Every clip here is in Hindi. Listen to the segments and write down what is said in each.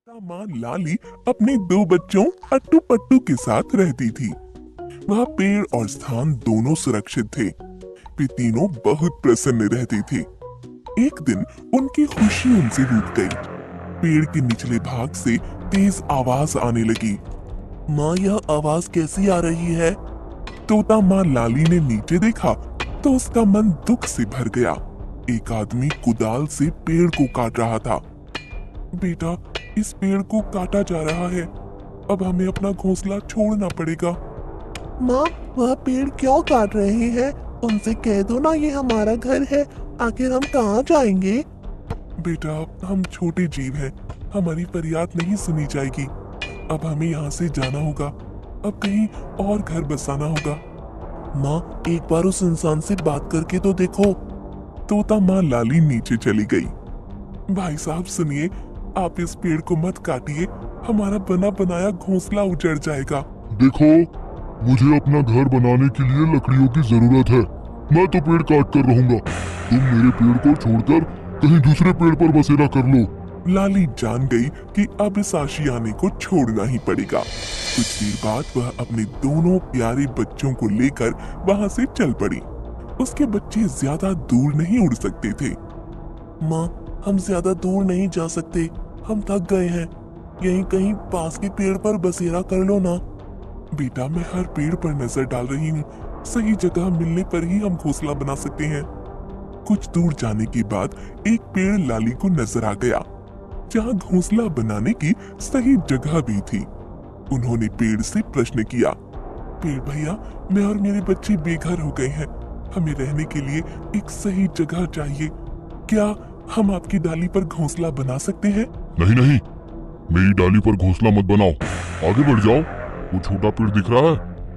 माँ लाली अपने दो बच्चों अट्टू पट्टू के साथ रहती थी। वहाँ पेड़ और स्थान दोनों सुरक्षित थे। वे तीनों बहुत प्रसन्न रहते थे। एक दिन उनकी खुशी उनसे रूठ गई। पेड़ के निचले भाग से तेज आवाज आने लगी। माँ, यह आवाज कैसी आ रही है? तोता माँ लाली ने नीचे देखा तो उसका मन दुख से भर गया। एक आदमी कुदाल से पेड़ को काट रहा था। बेटा, इस पेड़ को काटा जा रहा है। अब हमें अपना घोंसला छोड़ना पड़ेगा। माँ, वह पेड़ क्यों काट रहे हैं? उनसे कह दो ना, ये हमारा घर है। आखिर हम कहाँ जाएंगे? बेटा, हम छोटे जीव हैं, हमारी फरियाद नहीं सुनी जाएगी। अब हमें यहाँ से जाना होगा। अब कहीं और घर बसाना होगा। माँ, एक बार उस इंसान से बात करके तो देखो। तोता माँ लाली नीचे चली गई। भाई साहब सुनिए, आप इस पेड़ को मत काटिए, हमारा बना बनाया घोंसला उजड़ जाएगा। देखो, मुझे अपना घर बनाने के लिए लकड़ियों की जरूरत है। मैं तो पेड़ काट कर रहूंगा। तुम मेरे पेड़ को छोड़कर कहीं दूसरे पेड़ पर बसेरा कर लो। लाली जान गई कि अब इस आशियाने को छोड़ना ही पड़ेगा। कुछ देर बाद वह अपने दोनों प्यारे बच्चों को लेकर वहां से चल पड़ी। उसके बच्चे ज्यादा दूर नहीं उड़ सकते थे। माँ, हम ज्यादा दूर नहीं जा सकते, हम थक गए हैं। यहीं कहीं पास के पेड़ पर बसेरा कर लो ना। बेटा, मैं हर पेड़ पर नजर डाल रही हूँ। सही जगह मिलने पर ही हम घोंसला बना सकते हैं। कुछ दूर जाने के बाद एक पेड़ लाली को नजर आ गया, जहाँ घोंसला बनाने की सही जगह भी थी। उन्होंने पेड़ से प्रश्न किया, पेड़ भैया, मैं और मेरे बच्चे बेघर हो गए हैं। हमें रहने के लिए एक सही जगह चाहिए। क्या हम आपकी डाली पर घोंसला बना सकते हैं? नहीं नहीं, मेरी डाली पर घोंसला मत बनाओ। आगे बढ़ जाओ, वो छोटा पेड़ दिख रहा है,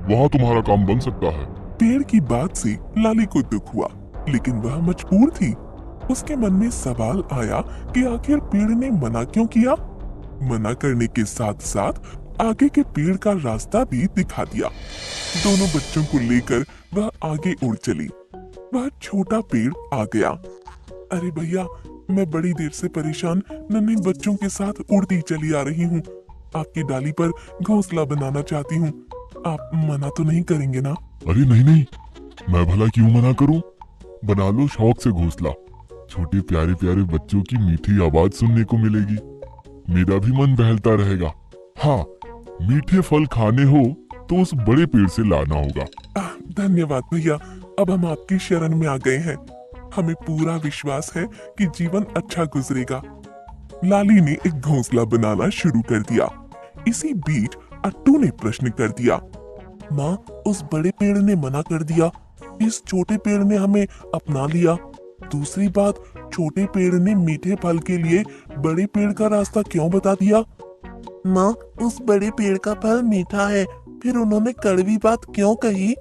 वहाँ तुम्हारा काम बन सकता है। पेड़ की बात से लाली को दुख हुआ, लेकिन वह मजबूर थी। उसके मन में सवाल आया कि आखिर पेड़ ने मना क्यों किया। मना करने के साथ साथ आगे के पेड़ का रास्ता भी दिखा दिया। दोनों बच्चों को लेकर वह आगे उड़ चली। वह छोटा पेड़ आ गया। अरे भैया, मैं बड़ी देर से परेशान नन्हे बच्चों के साथ उड़ती चली आ रही हूँ। आपकी डाली पर घोंसला बनाना चाहती हूँ। आप मना तो नहीं करेंगे ना? अरे नहीं नहीं, मैं भला क्यों मना करूं? बना लो शौक से घोंसला। छोटे प्यारे प्यारे बच्चों की मीठी आवाज सुनने को मिलेगी। मेरा भी मन बहलता रहेगा। हाँ, मीठे फल खाने हो तो उस बड़े पेड़ से लाना होगा। धन्यवाद भैया, अब हम आपकी शरण में आ गए हैं। हमें पूरा विश्वास है कि जीवन अच्छा गुजरेगा। लाली ने एक घोंसला बनाना शुरू कर दिया। इसी बीच अट्टू ने प्रश्न कर दिया, माँ, उस बड़े पेड़ ने मना कर दिया, इस छोटे पेड़ ने हमें अपना लिया। दूसरी बात, छोटे पेड़ ने मीठे फल के लिए बड़े पेड़ का रास्ता क्यों बता दिया? माँ, उस बड़े पेड़ का फल मीठा है, फिर उन्होंने कड़वी बात क्यों कही?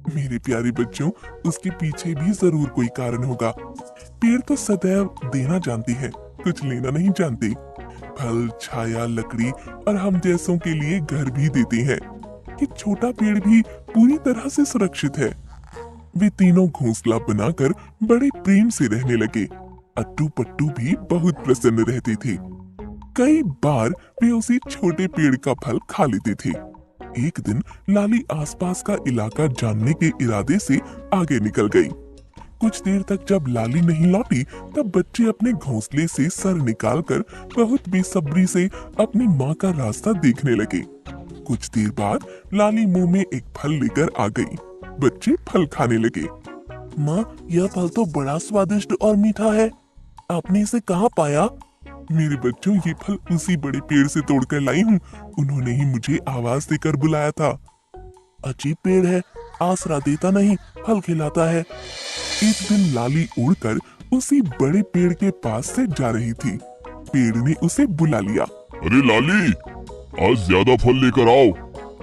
मेरे प्यारे बच्चों, उसके पीछे भी जरूर कोई कारण होगा। पेड़ तो सदैव देना जानती है, कुछ लेना नहीं जानते। फल, छाया, लकड़ी और हम जैसों के लिए घर भी देते हैं। ये छोटा पेड़ भी पूरी तरह से सुरक्षित है। वे तीनों घोंसला बनाकर बड़े प्रेम से रहने लगे। अट्टू पट्टू भी बहुत प्रसन्न रहते थे। कई बार वे उसी छोटे पेड़ का फल खा लेते थे। एक दिन लाली आसपास का इलाका जानने के इरादे से आगे निकल गई। कुछ देर तक जब लाली नहीं लौटी, तब बच्चे अपने घोंसले से सर निकालकर बहुत बेसब्री से अपनी माँ का रास्ता देखने लगे। कुछ देर बाद लाली मुंह में एक फल लेकर आ गई। बच्चे फल खाने लगे। माँ, यह फल तो बड़ा स्वादिष्ट और मीठा है। आपने इसे कहाँ पाया? मेरे बच्चों, ये फल उसी बड़े पेड़ से तोड़कर लाई हूँ। उन्होंने ही मुझे आवाज देकर बुलाया था। अजीब पेड़ है, आसरा देता नहीं, फल खिलाता है। एक दिन लाली उड़कर उसी बड़े पेड़ के पास से जा रही थी। पेड़ ने उसे बुला लिया। अरे लाली, आज ज्यादा फल लेकर आओ।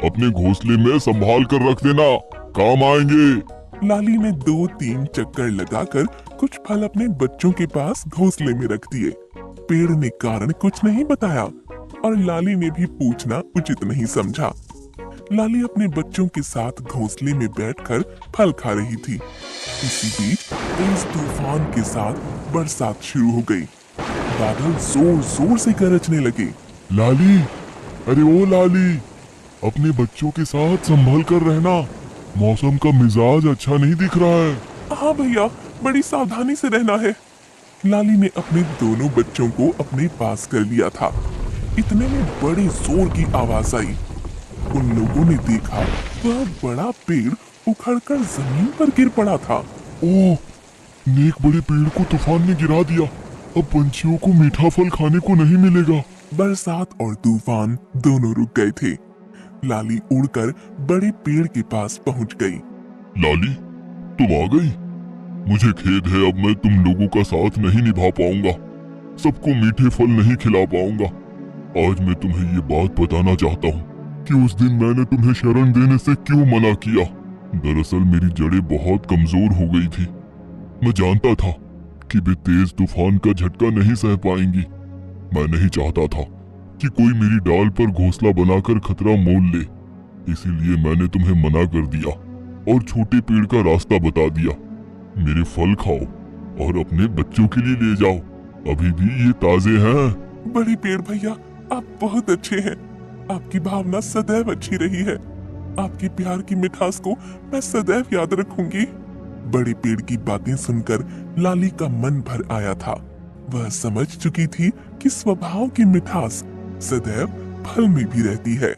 अपने घोंसले में संभाल कर रख देना, काम आएंगे। लाली ने 2-3 चक्कर लगाकर कुछ फल अपने बच्चों के पास घोंसले में रख दिए। पेड़ ने कारण कुछ नहीं बताया और लाली ने भी पूछना उचित नहीं समझा। लाली अपने बच्चों के साथ घोंसले में बैठकर फल खा रही थी। इसी बीच तेज तूफान के साथ बरसात शुरू हो गई। बादल जोर जोर से गरजने लगे। लाली, अरे ओ लाली, अपने बच्चों के साथ संभल कर रहना। मौसम का मिजाज अच्छा नहीं दिख रहा है। हाँ भैया, बड़ी सावधानी से रहना है। लाली ने अपने दोनों बच्चों को अपने पास कर लिया था। इतने में बड़े जोर की आवाज आई। उन लोगों ने देखा वह बड़ा पेड़ उखड़कर जमीन पर गिर पड़ा था। ओह, नेक बड़े पेड़ को तूफान ने गिरा दिया। अब पंछियों को मीठा फल खाने को नहीं मिलेगा। बरसात और तूफान दोनों रुक गए थे। लाली उड़कर बड़े पेड़ के पास पहुंच गई। लाली, तुम आ गई। मुझे खेद है, अब मैं तुम लोगों का साथ नहीं निभा पाऊंगा, सबको मीठे फल नहीं खिला पाऊंगा। आज मैं तुम्हें ये बात बताना चाहता हूँ कि उस दिन मैंने तुम्हें शरण देने से क्यों मना किया। दरअसल मेरी जड़ें बहुत कमजोर हो गई थी। मैं जानता था कि वे तेज तूफान का झटका नहीं सह पाएंगी। मैं नहीं चाहता था कि कोई मेरी डाल पर घोंसला बनाकर खतरा मोल ले। इसीलिए मैंने तुम्हें मना कर दिया और छोटे पेड़ का रास्ता बता दिया। मेरे फल खाओ और अपने बच्चों के लिए ले जाओ, अभी भी ये ताजे हैं। बड़े पेड़ भैया, आप बहुत अच्छे हैं। आपकी भावना सदैव अच्छी रही है। आपके प्यार की मिठास को मैं सदैव याद रखूंगी। बड़े पेड़ की बातें सुनकर लाली का मन भर आया था। वह समझ चुकी थी कि स्वभाव की मिठास सदैव फल में भी रहती है।